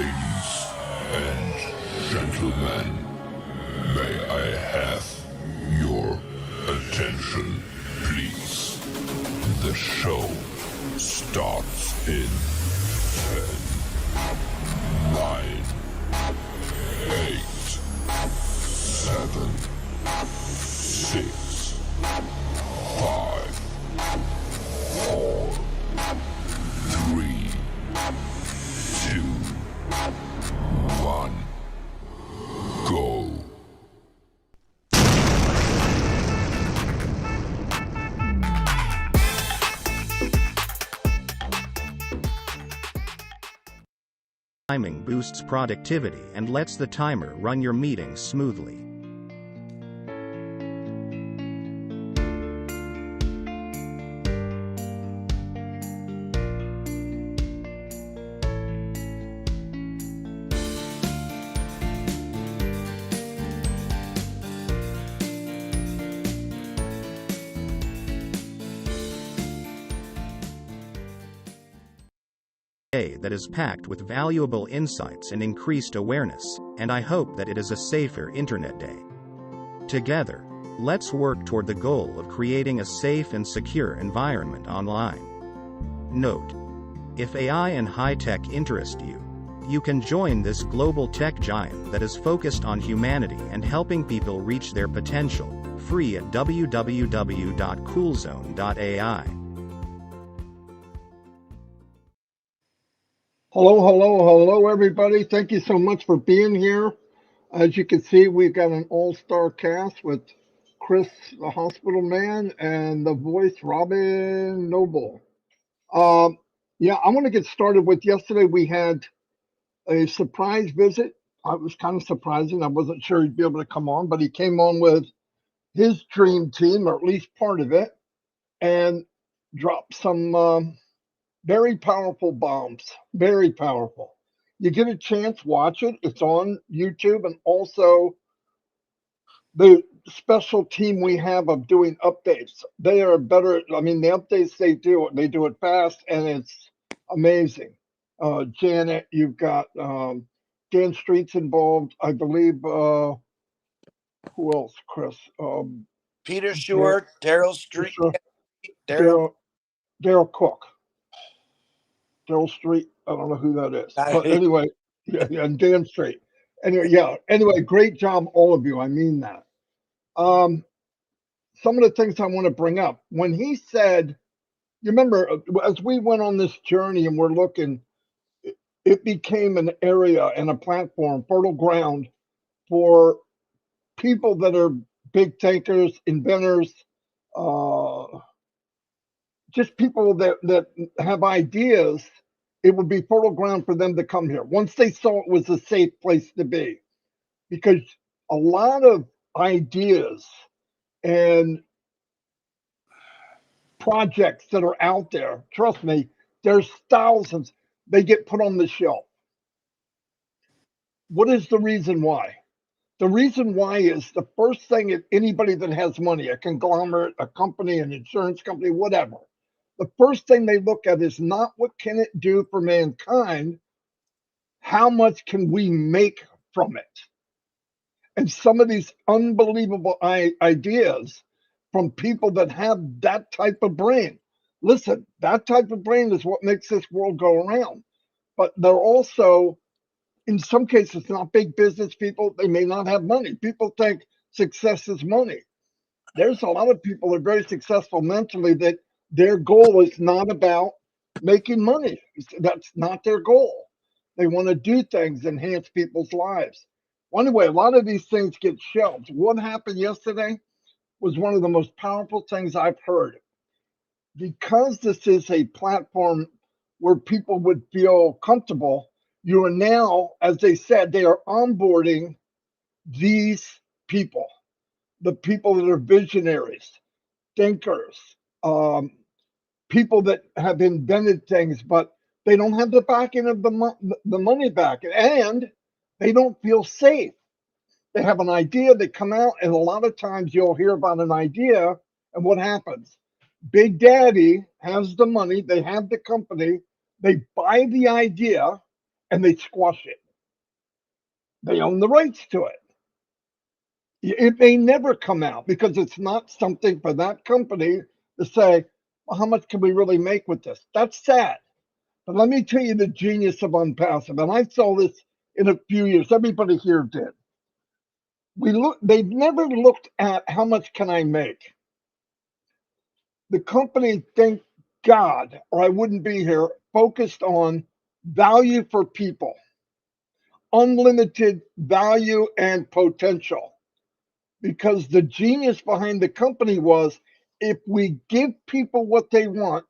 Ladies and gentlemen, may I have your attention, please? The show starts in 10, 9, 8, 7, 6, 5, 4, 3, 2, 1, go. Timing boosts productivity and lets the timer run your meetings smoothly. That is packed with valuable insights and increased awareness, and I hope that it is a safer internet day. Together, let's work toward the goal of creating a safe and secure environment online. Note: if AI and high-tech interest you, you can join this global tech giant that is focused on humanity and helping people reach their potential, free at www.coolzone.ai. Hello, everybody. Thank you so much for being here. As you can see, we've got an all-star cast with Chris, the hospital man, and the voice, Robin Noble. I want to get started with yesterday. We had a surprise visit. It was kind of surprising. I wasn't sure he'd be able to come on, but he came on with his dream team, or at least part of it, and dropped some very powerful bombs. Very powerful. You get a chance, watch it. It's on YouTube, and also the special team we have of doing updates. They are better. I mean, the updates they do it fast, and it's amazing. Janet, you've got Dan Street's involved. I believe, who else, Chris? Peter Stewart, Daryl Street, Daryl Cook. Daryl Street, I don't know who that is. But anyway, and Dan Street. Anyway, great job, all of you. I mean that. Some of the things I want to bring up. When he said, you remember, as we went on this journey and we're looking, it became an area and a platform, fertile ground for people that are big thinkers, inventors, just people that have ideas. It would be fertile ground for them to come here once they saw it was a safe place to be, because a lot of ideas and projects that are out there, trust me, there's thousands, they get put on the shelf. What is the reason why? The reason why is the first thing, anybody that has money, a conglomerate, a company, an insurance company, whatever, the first thing they look at is not what can it do for mankind, how much can we make from it? And some of these unbelievable ideas from people that have that type of brain. Listen, that type of brain is what makes this world go around. But they're also, in some cases, not big business people. They may not have money. People think success is money. There's a lot of people that are very successful mentally that their goal is not about making money. That's not their goal. They want to do things, enhance people's lives. Well, anyway, a lot of these things get shelved. What happened yesterday was one of the most powerful things I've heard. Because this is a platform where people would feel comfortable, you are now, as they said, they are onboarding these people, the people that are visionaries, thinkers, people that have invented things, but they don't have the backing of the money back, and they don't feel safe. They have an idea, they come out, and a lot of times you'll hear about an idea, and what happens? Big Daddy has the money, they have the company, they buy the idea, and they squash it. They own the rights to it. It may never come out because it's not something for that company to say, well, how much can we really make with this? That's sad. But let me tell you the genius of ONPASSIVE, and I saw this in a few years. Everybody here did. They've never looked at how much can I make. The company, thank God, or I wouldn't be here, focused on value for people, unlimited value and potential. Because the genius behind the company was if we give people what they want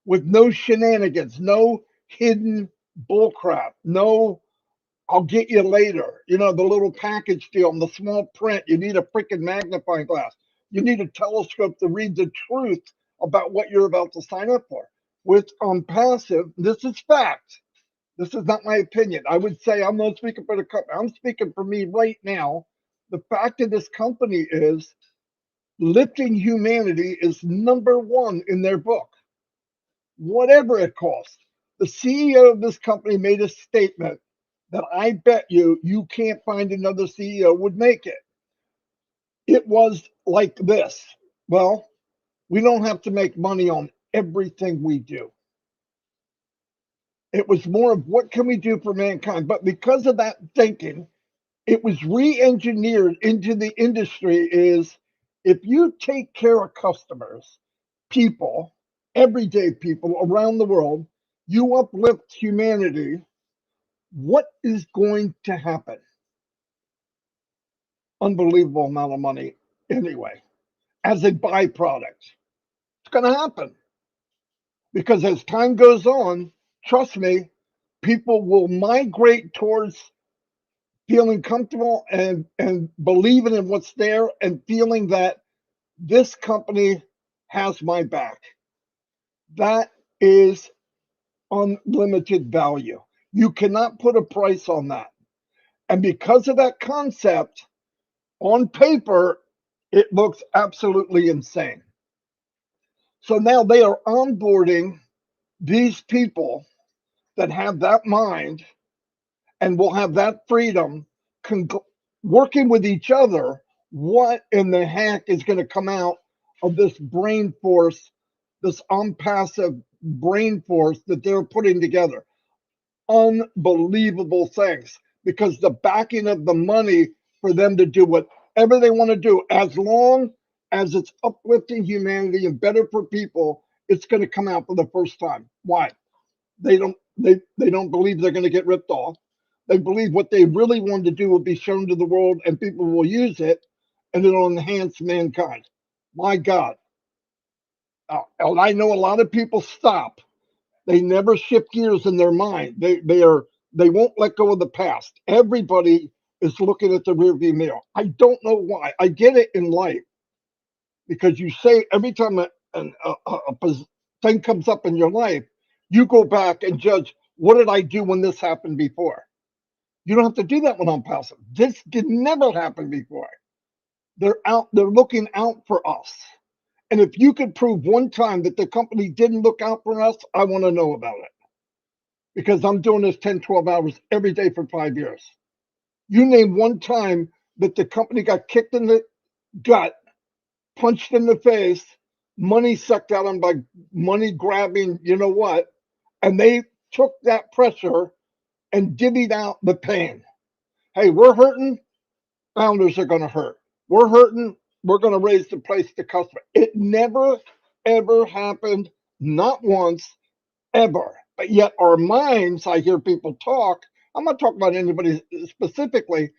with no shenanigans, no hidden bullcrap, no I'll get you later. You know, the little package deal and the small print. You need a freaking magnifying glass. You need a telescope to read the truth about what you're about to sign up for. With ONPASSIVE, this is fact. This is not my opinion. I would say I'm not speaking for the company. I'm speaking for me right now. The fact of this company is lifting humanity is number one in their book, whatever it costs. The CEO of this company made a statement that I bet you can't find another CEO would make it. It was like this. Well, we don't have to make money on everything we do. It was more of what can we do for mankind? But because of that thinking, it was re-engineered into the industry is if you take care of customers, people, everyday people around the world, you uplift humanity, what is going to happen? Unbelievable amount of money anyway, as a byproduct. It's going to happen because as time goes on, trust me, people will migrate towards feeling comfortable and believing in what's there and feeling that this company has my back. That is unlimited value. You cannot put a price on that. And because of that concept, on paper, it looks absolutely insane. So now they are onboarding these people that have that mind and will have that freedom working with each other. What in the heck is going to come out of this brain force, this ONPASSIVE brain force that they're putting together? Unbelievable things because the backing of the money for them to do whatever they want to do, as long as it's uplifting humanity and better for people, it's going to come out for the first time. Why? They don't believe they're going to get ripped off. They believe what they really want to do will be shown to the world and people will use it and it'll enhance mankind. My God. And I know a lot of people stop. They never shift gears in their mind. They won't let go of the past. Everybody is looking at the rearview mirror. I don't know why. I get it in life because you say every time a thing comes up in your life, you go back and judge what did I do when this happened before. You don't have to do that when I'm passive. This did never happen before. They're out. They're looking out for us. And if you could prove one time that the company didn't look out for us, I want to know about it. Because I'm doing this 10, 12 hours every day for 5 years. You name one time that the company got kicked in the gut, punched in the face, money sucked out of them by money grabbing, you know what, and they took that pressure and divvied out the pain. Hey, we're hurting, founders are going to hurt. We're hurting, we're going to raise the price to customer. It never, ever happened, not once, ever. But yet our minds, I hear people talk, I'm not talking about anybody specifically,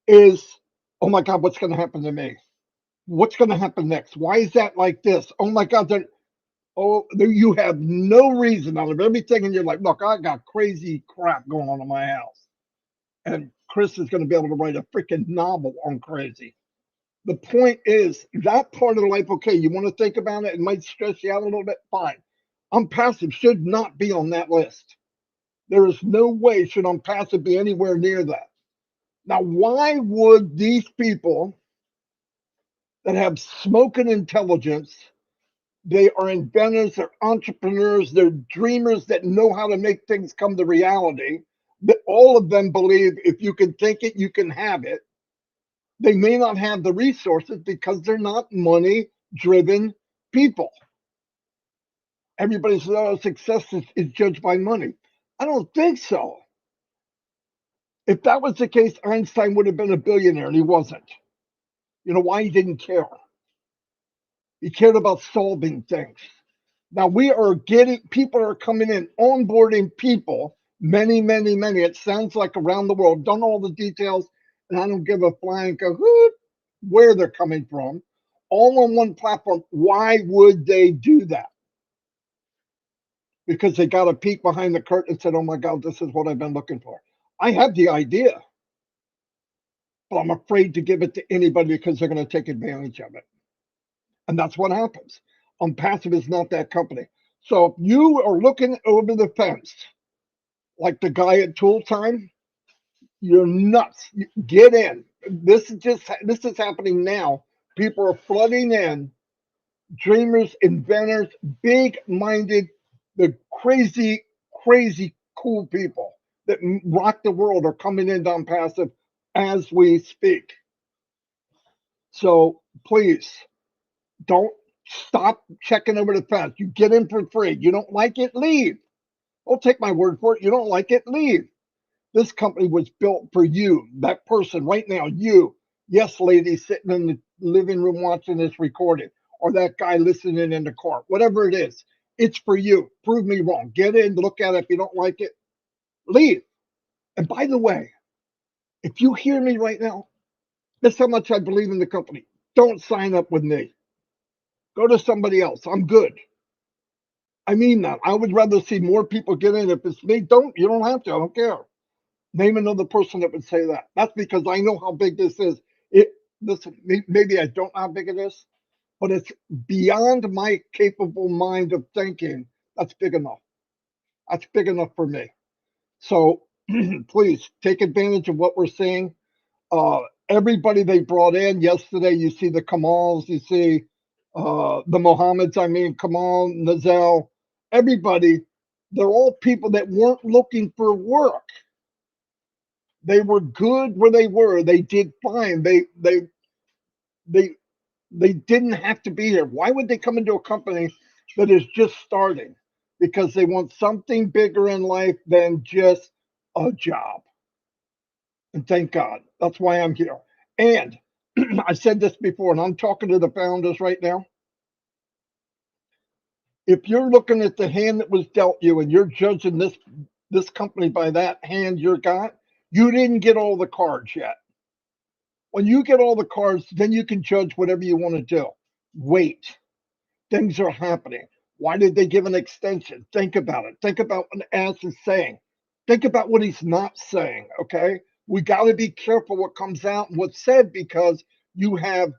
is, oh my God, what's going to happen to me? What's going to happen next? Why is that like this? Oh my God, you have no reason out of everything in your life. Look, I got crazy crap going on in my house. And Chris is going to be able to write a freaking novel on crazy. The point is that part of the life, okay, you want to think about it, it might stress you out a little bit, fine. ONPASSIVE should not be on that list. There is no way should ONPASSIVE be anywhere near that. Now, why would these people that have smoking intelligence, they are inventors, they're entrepreneurs, they're dreamers that know how to make things come to reality. All of them believe if you can think it, you can have it. They may not have the resources because they're not money-driven people. Everybody says, oh, success is judged by money. I don't think so. If that was the case, Einstein would have been a billionaire, and he wasn't. You know why? He didn't care. He cared about solving things. Now people are coming in, onboarding people, many, many, many. It sounds like around the world. Don't know all the details, and I don't give a flying cahoot where they're coming from. All on one platform. Why would they do that? Because they got a peek behind the curtain and said, oh my God, this is what I've been looking for. I have the idea, but I'm afraid to give it to anybody because they're going to take advantage of it. And that's what happens. ONPASSIVE is not that company. So if you are looking over the fence, like the guy at Tool Time, you're nuts. Get in. This is happening now. People are flooding in. Dreamers, inventors, big-minded, the crazy, crazy cool people that rock the world are coming into ONPASSIVE as we speak. So please don't stop checking over the fence. You get in for free. You don't like it, leave. Don't take my word for it. You don't like it, leave. This company was built for you, that person right now, you. Yes, lady sitting in the living room watching this recording, or that guy listening in the car, whatever it is, it's for you. Prove me wrong. Get in, look at it. If you don't like it, leave. And by the way, if you hear me right now, that's how much I believe in the company. Don't sign up with me. Go to somebody else. I'm good. I mean that. I would rather see more people get in. If it's me, you don't have to. I don't care. Name another person that would say that. That's because I know how big this is. Listen, maybe I don't know how big it is, but it's beyond my capable mind of thinking. That's big enough. That's big enough for me. So please take advantage of what we're seeing. Everybody they brought in yesterday, you see the Kamals, you see the Mohammeds, Kamal, Nazel, everybody, they're all people that weren't looking for work. They were good where they were. They did fine. They didn't have to be here. Why would they come into a company that is just starting? Because they want something bigger in life than just a job. And thank God. That's why I'm here. And I said this before, and I'm talking to the founders right now. If you're looking at the hand that was dealt you and you're judging this company by that hand you got, you didn't get all the cards yet. When you get all the cards, then you can judge whatever you want to do. Wait. Things are happening. Why did they give an extension? Think about it. Think about what Ass is saying. Think about what he's not saying, okay? We got to be careful what comes out and what's said because you have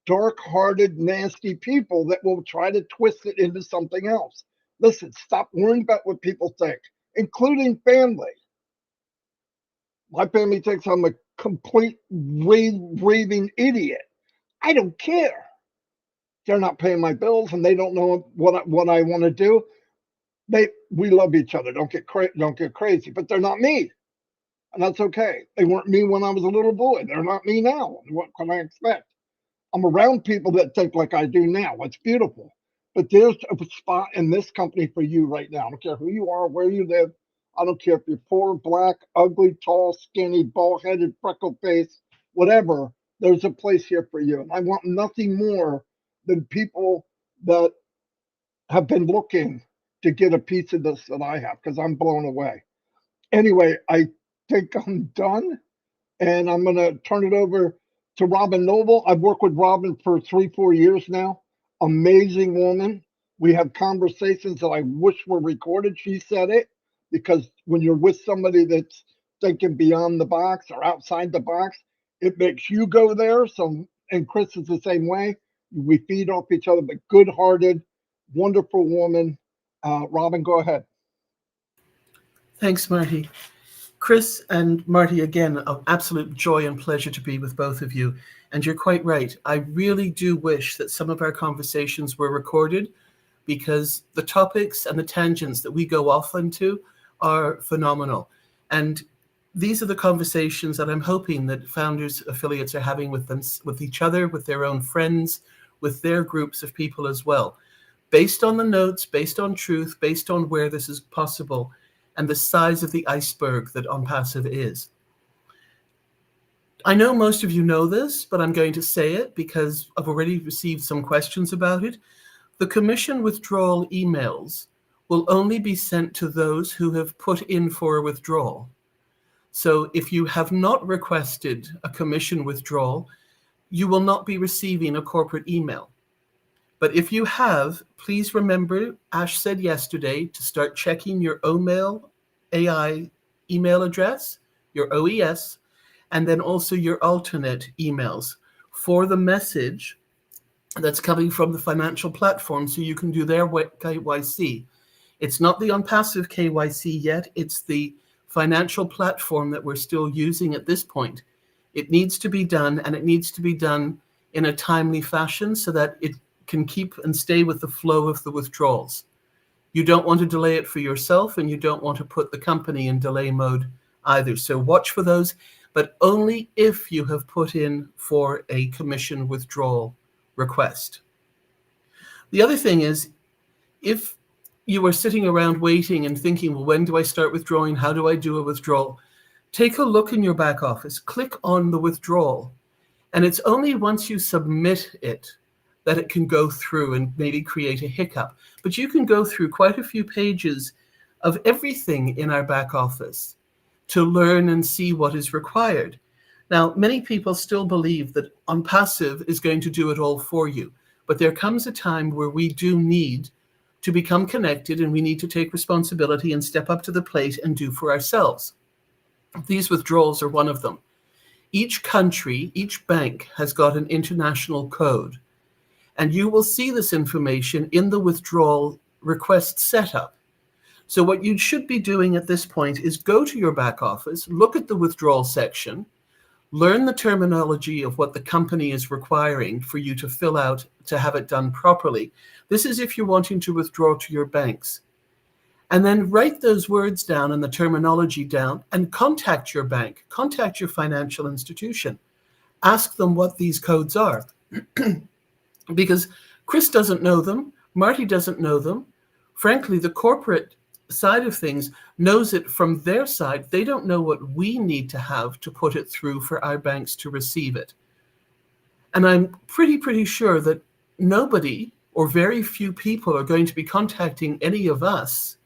dark-hearted, nasty people that will try to twist it into something else. Listen, stop worrying about what people think, including family. My family thinks I'm a complete raving idiot. I don't care. They're not paying my bills and they don't know what I want to do. We love each other. Don't get crazy, but they're not me. And that's okay. They weren't me when I was a little boy. They're not me now. What can I expect? I'm around people that think like I do now. It's beautiful. But there's a spot in this company for you right now. I don't care who you are, where you live. I don't care if you're poor, black, ugly, tall, skinny, bald-headed, freckle-faced, whatever. There's a place here for you. And I want nothing more than people that have been looking to get a piece of this that I have because I'm blown away. Anyway, I think I'm done, and I'm going to turn it over to Robin Noble. I've worked with Robin for 3-4 years now. Amazing woman. We have conversations that I wish were recorded. She said it because when you're with somebody that's thinking beyond the box or outside the box, it makes you go there. So, and Chris is the same way. We feed off each other, but good-hearted, wonderful woman. Robin, go ahead. Thanks, Marty. Chris and Marty, again, an absolute joy and pleasure to be with both of you. And you're quite right. I really do wish that some of our conversations were recorded because the topics and the tangents that we go off into are phenomenal. And these are the conversations that I'm hoping that founders affiliates are having with them, with each other, with their own friends, with their groups of people as well, based on the notes, based on truth, based on where this is possible, and the size of the iceberg that ONPASSIVE is. I know most of you know this, but I'm going to say it because I've already received some questions about it. The commission withdrawal emails will only be sent to those who have put in for a withdrawal. So if you have not requested a commission withdrawal, you will not be receiving a corporate email. But if you have, please remember, Ash said yesterday, to start checking your OMail AI email address, your OES, and then also your alternate emails for the message that's coming from the financial platform so you can do their KYC. It's not the ONPASSIVE KYC yet, it's the financial platform that we're still using at this point. It needs to be done, and it needs to be done in a timely fashion so that it can keep and stay with the flow of the withdrawals. You don't want to delay it for yourself, and you don't want to put the company in delay mode either. So watch for those, but only if you have put in for a commission withdrawal request. The other thing is, if you are sitting around waiting and thinking, well, when do I start withdrawing? How do I do a withdrawal? Take a look in your back office, click on the withdrawal, and it's only once you submit it that it can go through and maybe create a hiccup. But you can go through quite a few pages of everything in our back office to learn and see what is required. Now, many people still believe that ONPASSIVE is going to do it all for you, but there comes a time where we do need to become connected, and we need to take responsibility and step up to the plate and do for ourselves. These withdrawals are one of them. Each country, each bank has got an international code, and you will see this information in the withdrawal request setup. So what you should be doing at this point is go to your back office, look at the withdrawal section, learn the terminology of what the company is requiring for you to fill out to have it done properly. This is if you're wanting to withdraw to your banks. And then write those words down and the terminology down and contact your bank, contact your financial institution. Ask them what these codes are. Because Chris doesn't know them, Marty doesn't know them. Frankly, the corporate side of things knows it from their side. They don't know what we need to have to put it through for our banks to receive it. And I'm pretty sure that nobody or very few people are going to be contacting any of us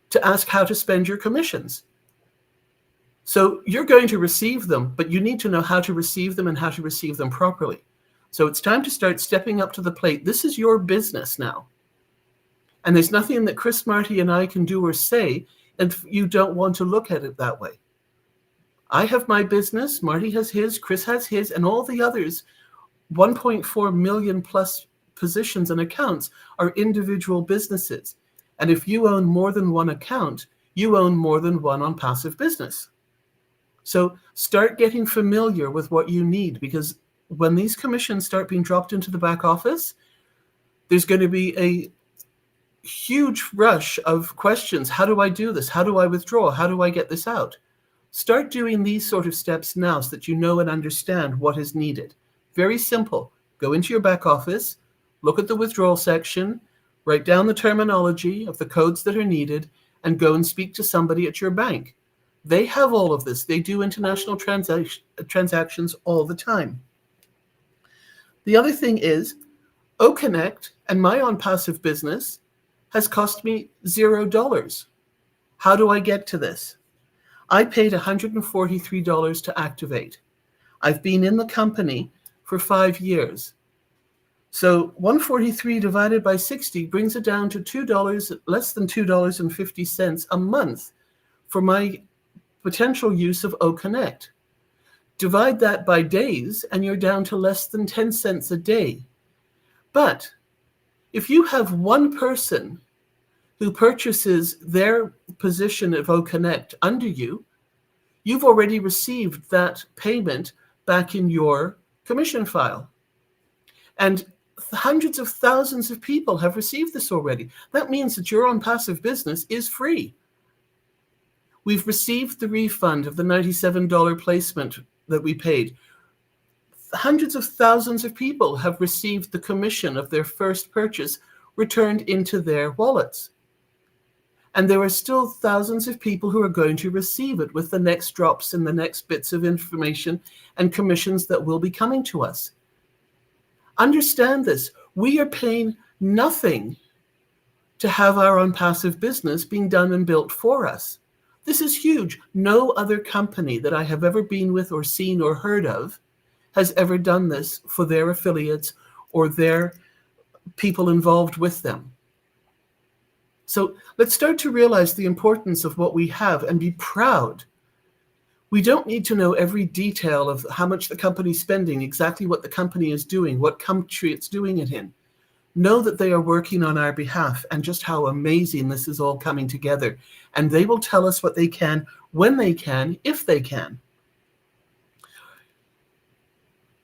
to ask how to spend your commissions. So you're going to receive them, but you need to know how to receive them and how to receive them properly. So it's time to start stepping up to the plate. This is your business now. And there's nothing that Chris, Marty, and I can do or say if you don't want to look at it that way. I have my business, Marty has his, Chris has his, and all the others, 1.4 million plus positions and accounts are individual businesses. And if you own more than one account, you own more than one ONPASSIVE business. So start getting familiar with what you need, because when these commissions start being dropped into the back office, there's going to be a huge rush of questions. How do I do this? How do I withdraw? How do I get this out? Start doing these sort of steps now so that you know and understand what is needed. Very simple. Go into your back office, look at the withdrawal section, write down the terminology of the codes that are needed, and go and speak to somebody at your bank. They have all of this. They do international transactions all the time. The other thing is, OConnect and my ONPASSIVE business has cost me $0. How do I get to this? I paid $143 to activate. I've been in the company for 5 years. So 143 divided by 60 brings it down to $2, less than $2.50 a month for my potential use of OConnect. Divide that by days and you're down to less than 10 cents a day. But if you have one person who purchases their position of OConnect under you, you've already received that payment back in your commission file. And hundreds of thousands of people have received this already. That means that your ONPASSIVE business is free. We've received the refund of the $97 placement that we paid. Hundreds of thousands of people have received the commission of their first purchase returned into their wallets. And there are still thousands of people who are going to receive it with the next drops and the next bits of information and commissions that will be coming to us. Understand this. We are paying nothing to have our ONPASSIVE business being done and built for us. This is huge. No other company that I have ever been with or seen or heard of has ever done this for their affiliates or their people involved with them. So let's start to realize the importance of what we have and be proud. We don't need to know every detail of how much the company's spending, exactly what the company is doing, what country it's doing it in. Know that they are working on our behalf and just how amazing this is all coming together. And they will tell us what they can, when they can, if they can.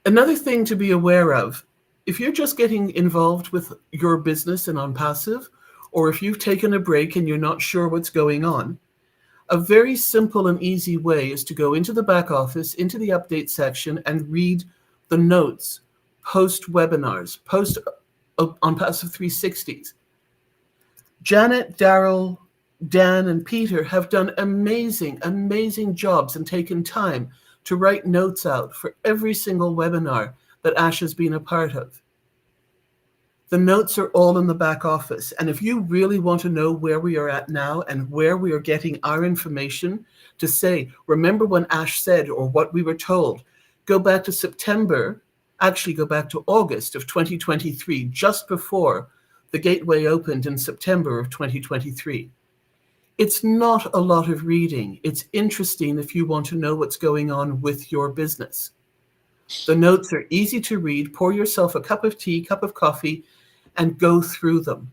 Another thing to be aware of, if you're just getting involved with your business and ONPASSIVE, or if you've taken a break and you're not sure what's going on, a very simple and easy way is to go into the back office, into the update section, and read the notes, post-webinars, post-ONPASSIVE 360s. Janet, Daryl, Dan, and Peter have done amazing, amazing jobs and taken time to write notes out for every single webinar that Ash has been a part of. The notes are all in the back office. And if you really want to know where we are at now and where we are getting our information to say, remember when Ash said, or what we were told, go back to September, actually go back to August of 2023, just before the gateway opened in September of 2023. It's not a lot of reading. It's interesting if you want to know what's going on with your business. The notes are easy to read. Pour yourself a cup of tea, cup of coffee, and go through them.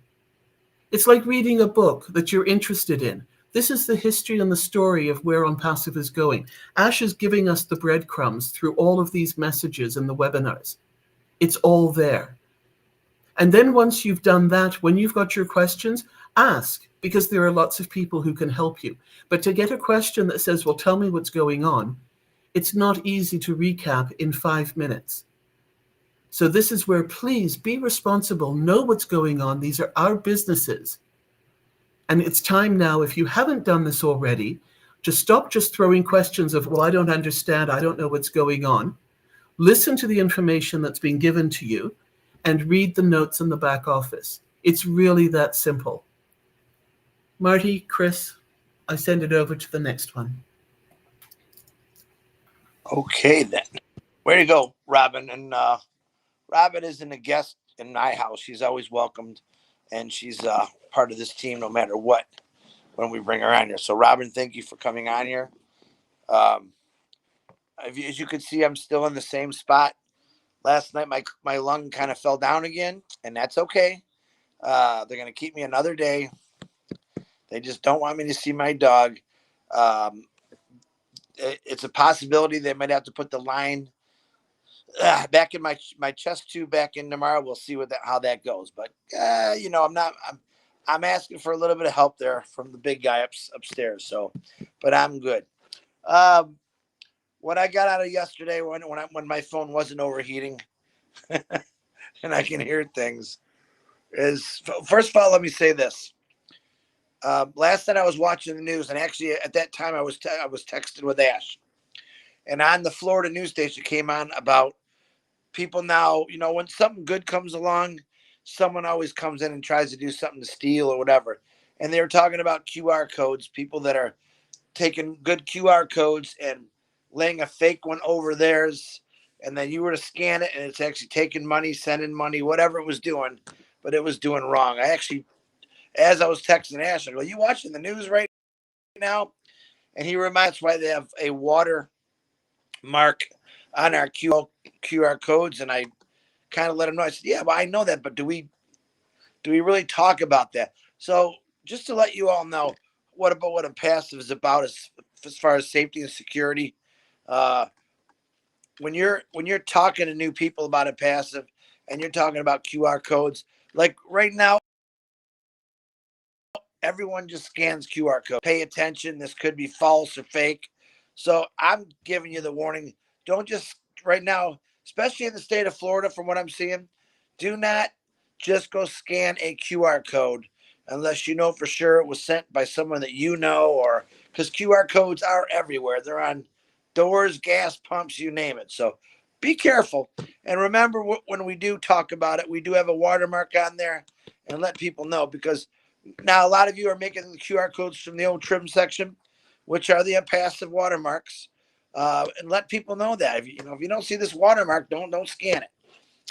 It's like reading a book that you're interested in. This is the history and the story of where ONPASSIVE is going. Ash is giving us the breadcrumbs through all of these messages and the webinars. It's all there. And then once you've done that, when you've got your questions, ask, because there are lots of people who can help you. But to get a question that says, well, tell me what's going on, it's not easy to recap in 5 minutes. So this is where, please be responsible, know what's going on. These are our businesses. And it's time now, if you haven't done this already, to stop just throwing questions of, well, I don't understand, I don't know what's going on. Listen to the information that's being given to you and read the notes in the back office. It's really that simple. Marty, Chris, I send it over to the next one. Okay, then. Way to go, Robin. And Robin isn't a guest in my house. She's always welcomed, and she's part of this team no matter what when we bring her on here. So, Robin, thank you for coming on here. As you can see, I'm still in the same spot. Last night, my lung kind of fell down again, and that's okay. They're going to keep me another day. They just don't want me to see my dog. It's a possibility they might have to put the line back in my chest tube back in tomorrow. We'll see how that goes. But I'm asking for a little bit of help there from the big guy upstairs. So, but I'm good. What I got out of yesterday when my phone wasn't overheating and I can hear things is, first of all, let me say this. Last night I was watching the news, and actually at that time I was texting with Ash, and on the Florida news station came on about people now, when something good comes along, someone always comes in and tries to do something to steal or whatever. And they were talking about QR codes, people that are taking good QR codes and laying a fake one over theirs. And then you were to scan it and it's actually taking money, sending money, whatever it was doing, but it was doing wrong. I actually, as I was texting Ash, I go, are you watching the news right now? And he reminds why they have a water mark on our QR codes. And I kind of let him know. I said, yeah, well, I know that, but do we really talk about that? So just to let you all know what ONPASSIVE is about as far as safety and security. When you're talking to new people about ONPASSIVE and you're talking about QR codes, like right now, everyone just scans QR code. Pay attention. This could be false or fake. So I'm giving you the warning. Don't just right now, especially in the state of Florida, from what I'm seeing, do not just go scan a QR code unless you know for sure it was sent by someone that you know, or because QR codes are everywhere. They're on doors, gas pumps, you name it. So be careful. And remember, when we do talk about it, we do have a watermark on there, and let people know, because now a lot of you are making the QR codes from the old trim section, which are the impassive watermarks. And let people know that if you don't see this watermark, don't scan it.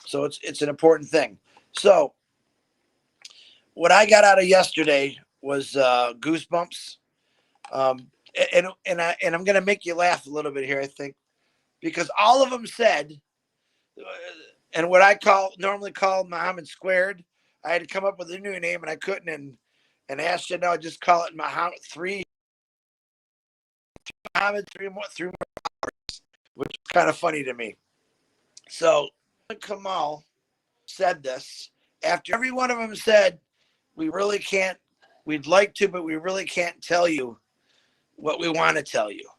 So it's an important thing. So what I got out of yesterday was goosebumps. And I'm gonna make you laugh a little bit here, I think, because all of them said, and what I normally call Muhammad squared. I had to come up with a new name, and I couldn't. And asked you, no, just call it Muhammad three, three more, which is kind of funny to me. So Kamal said this after every one of them said, we really can't, we'd like to, but we really can't tell you what we want to tell you.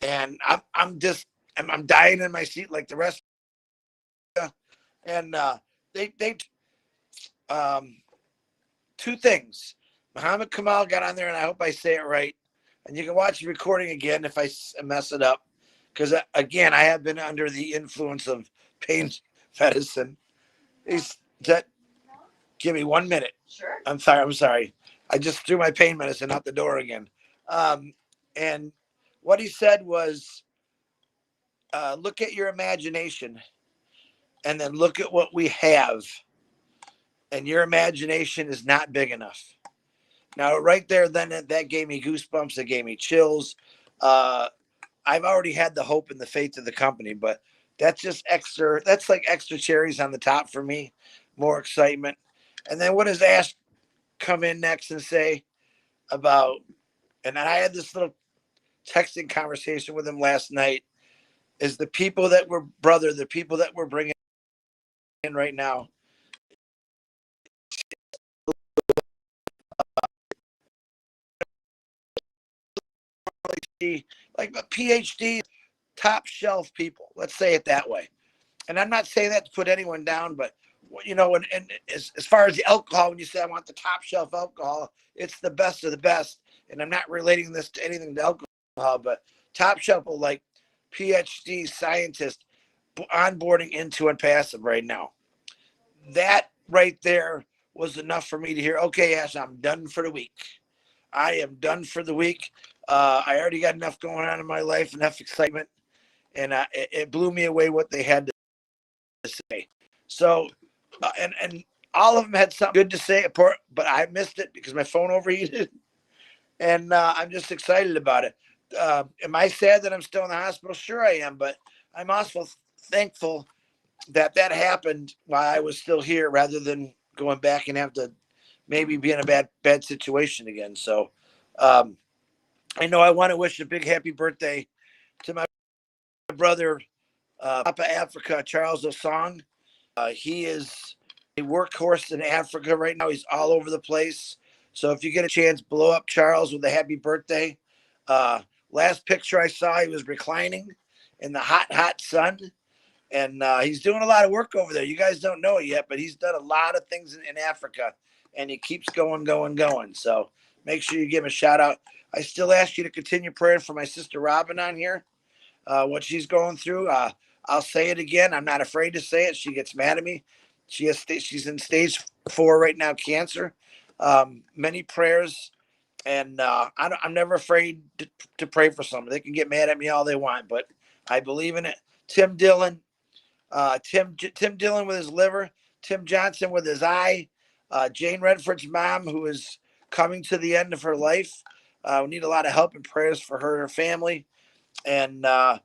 And I'm dying in my seat like the rest. And they two things. Muhammad Kamal got on there, and I hope I say it right. And you can watch the recording again if I mess it up, because again, I have been under the influence of pain medicine. Give me 1 minute. Sure. I'm sorry. I just threw my pain medicine out the door again. And what he said was, look at your imagination, and then look at what we have. And your imagination is not big enough. Now, right there, then that gave me goosebumps. It gave me chills. I've already had the hope and the faith of the company, but that's just extra. That's like extra cherries on the top for me. More excitement. And then what does Ash come in next and say about? And I had this little texting conversation with him last night. Is the people that the people that we're bringing in right now, like a PhD, top shelf people. Let's say it that way. And I'm not saying that to put anyone down, but and as far as the alcohol, when you say I want the top shelf alcohol, it's the best of the best. And I'm not relating this to anything to alcohol, but top shelf, like PhD scientists onboarding into ONPASSIVE right now. That right there was enough for me to hear, okay, Ash, I'm done for the week. I am done for the week. I already got enough going on in my life, enough excitement, and it blew me away what they had to say. So, and all of them had something good to say, but I missed it because my phone overheated, and I'm just excited about it. Am I sad that I'm still in the hospital? Sure I am, but I'm also thankful that happened while I was still here, rather than going back and have to maybe be in a bad situation again. So I know I want to wish a big happy birthday to my brother, Papa Africa, Charles Osong. He is a workhorse in Africa right now. He's all over the place. So if you get a chance, blow up Charles with a happy birthday. Last picture I saw, he was reclining in the hot sun. And he's doing a lot of work over there. You guys don't know it yet, but he's done a lot of things in Africa. And he keeps going. So make sure you give him a shout out. I still ask you to continue praying for my sister Robin on here, what she's going through. I'll say it again. I'm not afraid to say it. She gets mad at me. She's in stage 4 right now, cancer. Many prayers. And I'm never afraid to pray for someone. They can get mad at me all they want, but I believe in it. Tim Dillon. Tim Dillon with his liver, Tim Johnson with his eye, Jane Redford's mom, who is coming to the end of her life. We need a lot of help and prayers for her and her family. And a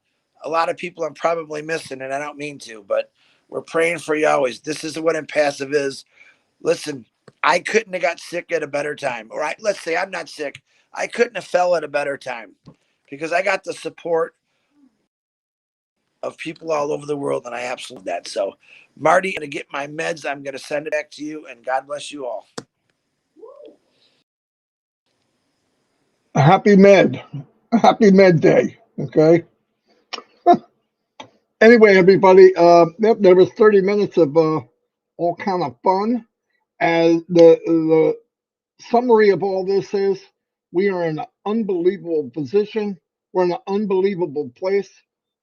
lot of people I'm probably missing, and I don't mean to, but we're praying for you always. This is what ONPASSIVE is. Listen, I couldn't have got sick at a better time. Or let's say I'm not sick. I couldn't have fell at a better time, because I got the support of people all over the world, and I absolutely that. So, Marty, I'm going to get my meds. I'm going to send it back to you, and God bless you all. Happy Med. Happy Med Day. Okay. Anyway, everybody, yep, there was 30 minutes of all kind of fun. And the summary of all this is we are in an unbelievable position. We're in an unbelievable place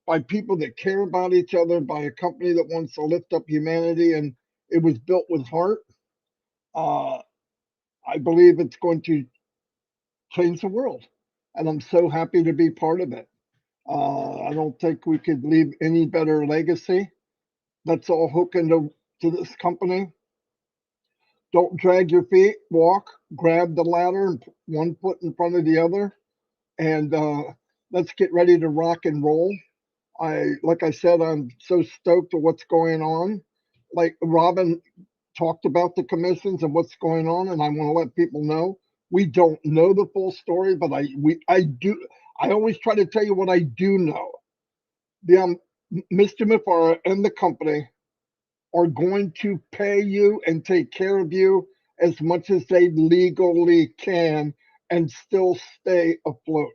by people that care about each other, by a company that wants to lift up humanity, and it was built with heart. Uh, I believe it's going to change the world, and I'm so happy to be part of it. I don't think we could leave any better legacy. Let's all hook into this company. Don't drag your feet. Walk. Grab the ladder and put one foot in front of the other, and let's get ready to rock and roll. Like I said, I'm so stoked to what's going on. Like Robin talked about the commissions and what's going on, and I want to let people know we don't know the full story, but I do. I always try to tell you what I do know. The Mr. Mifara and the company are going to pay you and take care of you as much as they legally can and still stay afloat.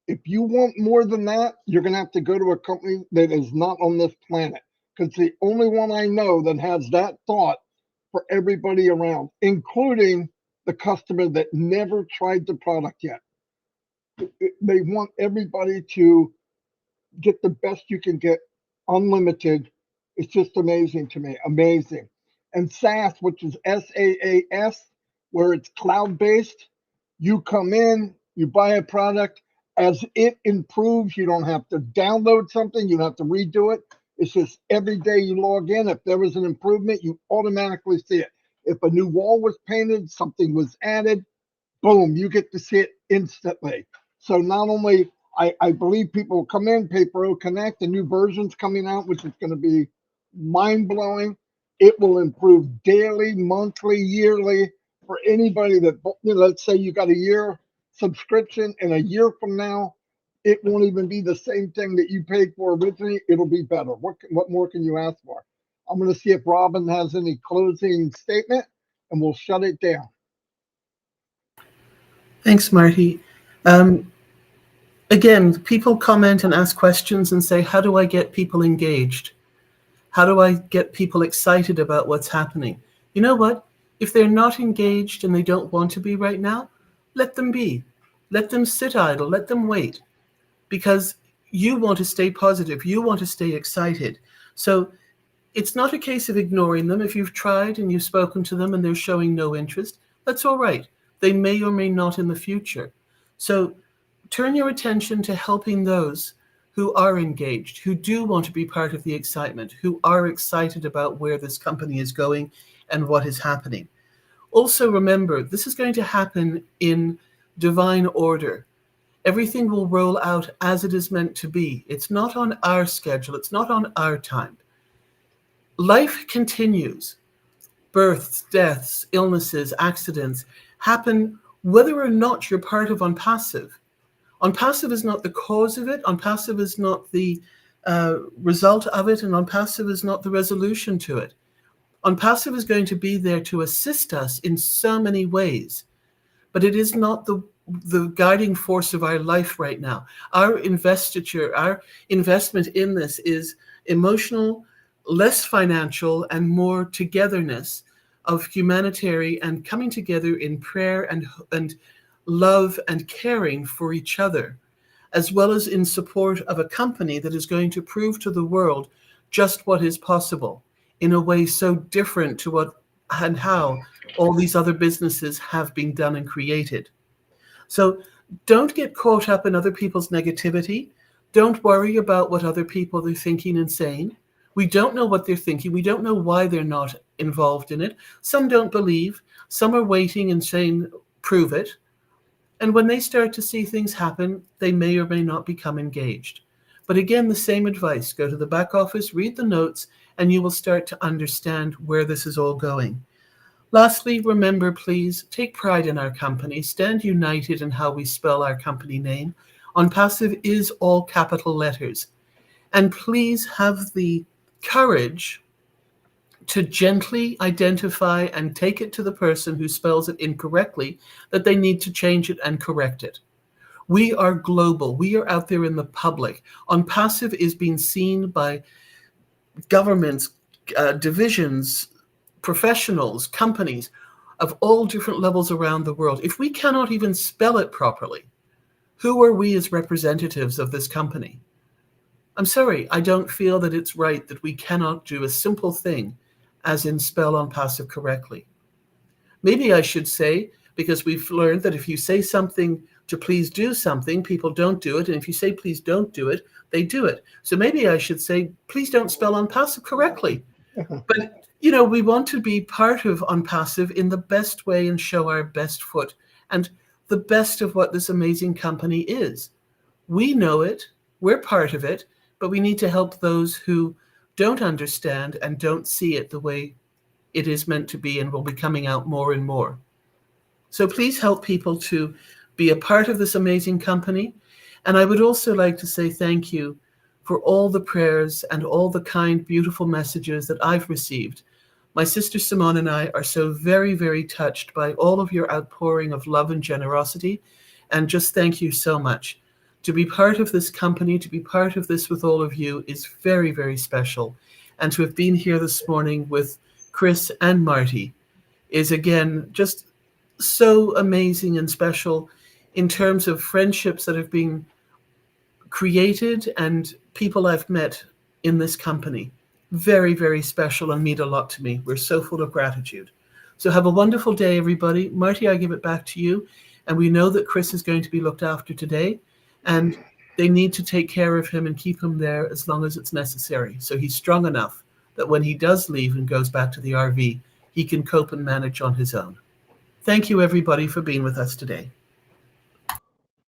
If you want more than that, you're going to have to go to a company that is not on this planet, because the only one I know that has that thought for everybody around, including the customer that never tried the product yet. They want everybody to get the best you can get, unlimited. It's just amazing to me, amazing. And SaaS, which is SaaS, where it's cloud based, you come in, you buy a product. As it improves, you don't have to download something, you don't have to redo it. It's just every day you log in, if there was an improvement, you automatically see it. If a new wall was painted, something was added, boom, you get to see it instantly. So not only I believe people will come in, pay for Connect, the new version's coming out, which is going to be mind blowing. It will improve daily, monthly, yearly for anybody that, let's say you got a year subscription, and a year from now, it won't even be the same thing that you paid for originally. It'll be better. What more can you ask for? I'm going to see if Robin has any closing statement, and we'll shut it down. Thanks, Marty. Again, people comment and ask questions and say, how do I get people engaged? How do I get people excited about what's happening? You know what? If they're not engaged and they don't want to be right now, let them be. Let them sit idle. Let them wait. Because you want to stay positive. You want to stay excited. So it's not a case of ignoring them. If you've tried and you've spoken to them and they're showing no interest, that's all right. They may or may not in the future. So turn your attention to helping those who are engaged, who do want to be part of the excitement, who are excited about where this company is going and what is happening. Also remember, this is going to happen in divine order. Everything will roll out as it is meant to be. It's not on our schedule. It's not on our time. Life continues. Births, deaths, illnesses, accidents happen whether or not you're part of ONPASSIVE. ONPASSIVE is not the cause of it. ONPASSIVE is not the result of it, and ONPASSIVE is not the resolution to it. ONPASSIVE is going to be there to assist us in so many ways, but it is not the guiding force of our life right now. Our investiture, our investment in this is emotional, less financial, and more togetherness of humanitarian and coming together in prayer and love and caring for each other, as well as in support of a company that is going to prove to the world just what is possible in a way so different to what and how all these other businesses have been done and created. So don't get caught up in other people's negativity. Don't worry about what other people are thinking and saying. We don't know what they're thinking. We don't know why they're not involved in it. Some don't believe. Some are waiting and saying, prove it. And when they start to see things happen, they may or may not become engaged. But again, the same advice, go to the back office, read the notes, and you will start to understand where this is all going. Lastly, remember, please, take pride in our company. Stand united in how we spell our company name. ONPASSIVE is all capital letters. And please have the courage to gently identify and take it to the person who spells it incorrectly that they need to change it and correct it. We are global. We are out there in the public. ONPASSIVE is being seen by governments, divisions, professionals, companies of all different levels around the world. If we cannot even spell it properly, who are we as representatives of this company? I'm sorry, I don't feel that it's right that we cannot do a simple thing as in spell ONPASSIVE correctly. Maybe I should say, because we've learned that if you say something to please do something, people don't do it. And if you say please don't do it, they do it. So maybe I should say, please don't spell ONPASSIVE correctly. But, you know, we want to be part of ONPASSIVE in the best way and show our best foot and the best of what this amazing company is. We know it, we're part of it, but we need to help those who don't understand and don't see it the way it is meant to be and will be coming out more and more. So please help people to be a part of this amazing company. And I would also like to say thank you for all the prayers and all the kind, beautiful messages that I've received. My sister Simone and I are so very, very touched by all of your outpouring of love and generosity. And just thank you so much. To be part of this company, to be part of this with all of you is very, very special. And to have been here this morning with Chris and Marty is, again, just so amazing and special in terms of friendships that have been created and people I've met in this company. Very, very special and mean a lot to me. We're so full of gratitude. So have a wonderful day, everybody. Marty, I give it back to you. And we know that Chris is going to be looked after today. And they need to take care of him and keep him there as long as it's necessary. So he's strong enough that when he does leave and goes back to the RV, he can cope and manage on his own. Thank you, everybody, for being with us today.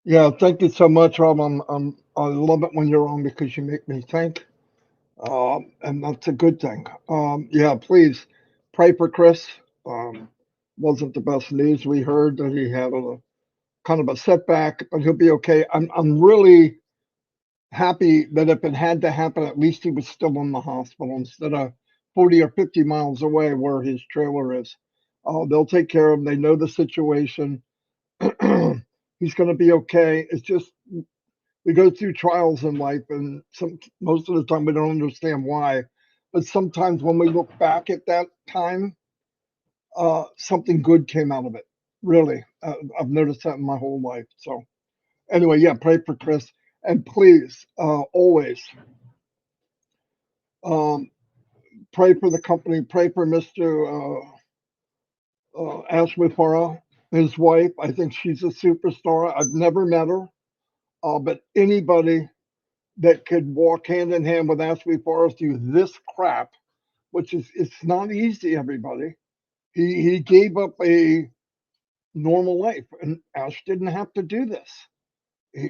Yeah, thank you so much, Rob. I love it when you're on because you make me think, and that's a good thing. Yeah, please pray for Chris. Wasn't the best news. We heard that he had a kind of a setback, but he'll be okay. I'm really happy that if it had to happen, at least he was still in the hospital instead of 40 or 50 miles away where his trailer is. They'll take care of him. They know the situation. He's going to be okay. It's just we go through trials in life, and most of the time we don't understand why. But sometimes when we look back at that time, something good came out of it. Really, I've noticed that in my whole life. So anyway, yeah, pray for Chris, and please always pray for the company. Pray for Mr. Ashwithara, his wife. I think she's a superstar. I've never met her, but anybody that could walk hand in hand with Ashwithara through this crap, which is it's not easy. Everybody, he gave up a normal life, and Ash didn't have to do this.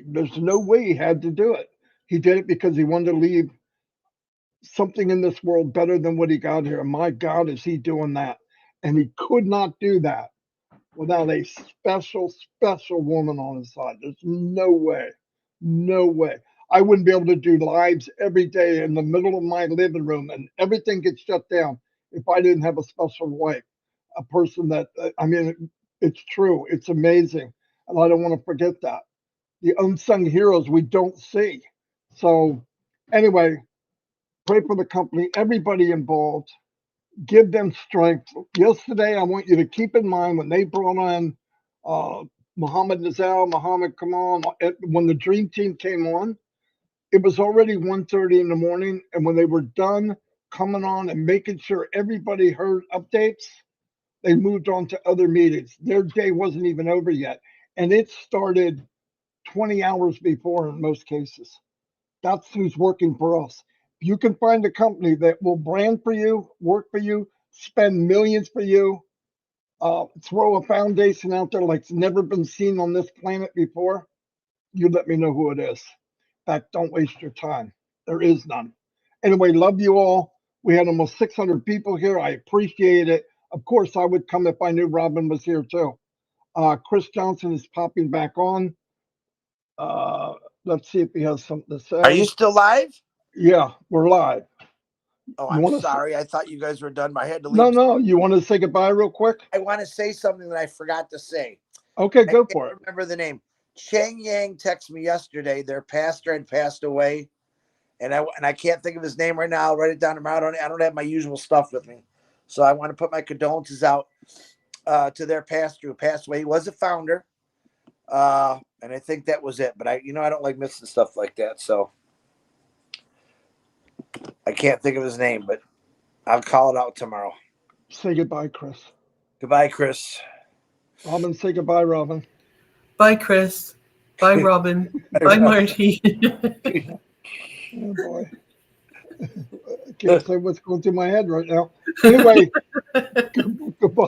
There's no way he had to do it. He did it because he wanted to leave something in this world better than what he got here. And my God, is he doing that? And he could not do that without a special, special woman on his side. There's no way. No way. I wouldn't be able to do lives every day in the middle of my living room and everything gets shut down if I didn't have a special wife, a person that, I mean, it's true. It's amazing. And I don't want to forget that. The unsung heroes we don't see. So, anyway, pray for the company, everybody involved, give them strength. Yesterday, I want you to keep in mind when they brought on Muhammad Nazal, Muhammad Kamal, when the Dream Team came on, it was already 1:30 in the morning. And when they were done coming on and making sure everybody heard updates, they moved on to other meetings. Their day wasn't even over yet. And it started 20 hours before in most cases. That's who's working for us. If you can find a company that will brand for you, work for you, spend millions for you, throw a foundation out there like it's never been seen on this planet before, you let me know who it is. In fact, don't waste your time. There is none. Anyway, love you all. We had almost 600 people here. I appreciate it. Of course, I would come if I knew Robin was here too. Chris Johnson is popping back on. Let's see if he has something to say. Are you still live? Yeah, we're live. Oh, I'm sorry. I thought you guys were done. I had to leave. No. You want to say goodbye real quick? I want to say something that I forgot to say. Okay, go for it. Remember the name. Chang Yang texted me yesterday. Their pastor had passed away, and I can't think of his name right now. I'll write it down tomorrow. I don't have my usual stuff with me, so I want to put my condolences out to their pastor who passed away. He was a founder, and I think that was it. But I don't like missing stuff like that, so I can't think of his name. But I'll call it out tomorrow. Say goodbye, Chris. Goodbye, Chris. Robin, say goodbye, Robin. Bye, Chris. Bye, Robin. Bye, Marty. Oh boy. I can't say what's going through my head right now. Anyway, goodbye.